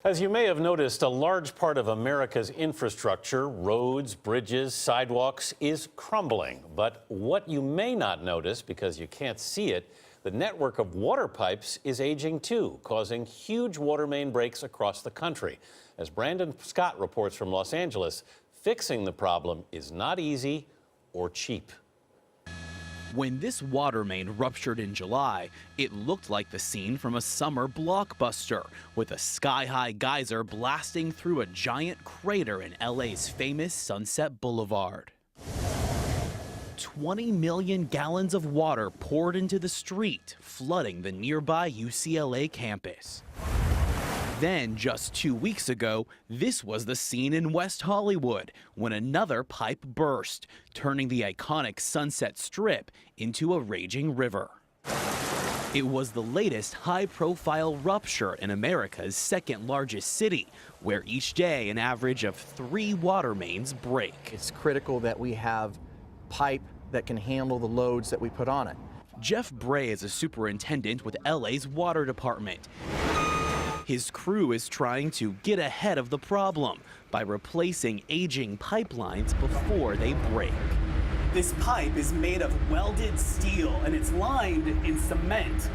As you may have noticed, a large part of America's infrastructure, roads, bridges, sidewalks, is crumbling. But what you may not notice, because you can't see it, the network of water pipes is aging too, causing huge water main breaks across the country. As Brandon Scott reports from Los Angeles, fixing the problem is not easy or cheap. When this water main ruptured in July, it looked like the scene from a summer blockbuster, with a sky-high geyser blasting through a giant crater in LA's famous Sunset Boulevard. 20 million gallons of water poured into the street, flooding the nearby UCLA campus. Then, just 2 weeks ago, this was the scene in West Hollywood when another pipe burst, turning the iconic Sunset Strip into a raging river. It was the latest high-profile rupture in America's second-largest city, where each day an average of 3 water mains break. It's critical that we have pipe that can handle the loads that we put on it. Jeff Bray is a superintendent with LA's water department. His crew is trying to get ahead of the problem by replacing aging pipelines before they break. This pipe is made of welded steel and it's lined in cement.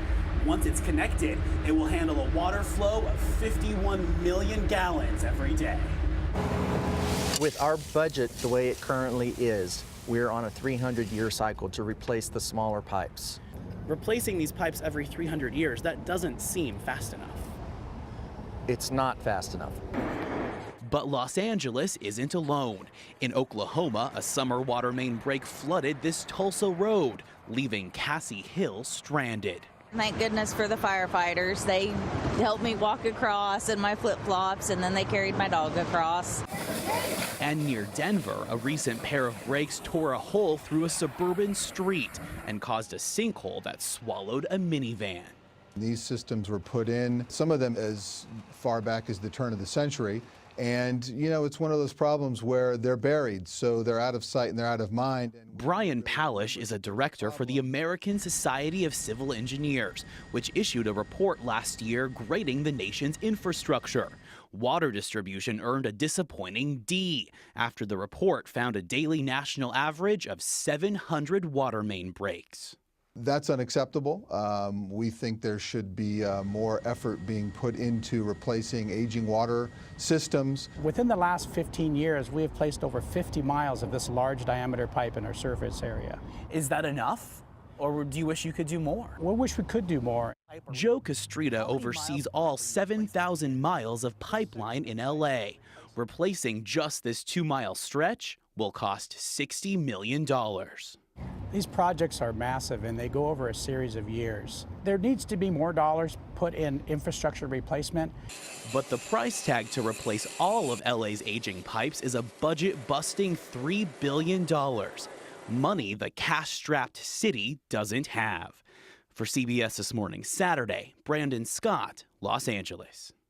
Once it's connected, it will handle a water flow of 51 million gallons every day. With our budget the way it currently is, we're on a 300-year cycle to replace the smaller pipes. Replacing these pipes every 300 years, that doesn't seem fast enough. It's not fast enough. But Los Angeles isn't alone. In Oklahoma, a summer water main break flooded this Tulsa road, leaving Cassie Hill stranded. Thank goodness for the firefighters. They helped me walk across in my flip-flops, and then they carried my dog across. And near Denver, a recent pair of breaks tore a hole through a suburban street and caused a sinkhole that swallowed a minivan. These systems were put in, some of them as far back as the turn of the century. And, you know, it's one of those problems where they're buried, so they're out of sight and they're out of mind. Brian Palish is a director for the American Society of Civil Engineers, which issued a report last year grading the nation's infrastructure. Water distribution earned a disappointing D after the report found a daily national average of 700 water main breaks. That's unacceptable. We think there should be more effort being put into replacing aging water systems. Within the last 15 years, we have placed over 50 miles of this large diameter pipe in our surface area. Is that enough? Or do you wish you could do more? We wish we could do more. Joe Castrita oversees all 7,000 miles of pipeline in LA. Replacing just this 2-mile stretch will cost $60 million. These projects are massive and they go over a series of years. There needs to be more dollars put in infrastructure replacement. But the price tag to replace all of LA's aging pipes is a budget-busting $3 billion. Money the cash-strapped city doesn't have. For CBS This Morning Saturday, Brandon Scott, Los Angeles.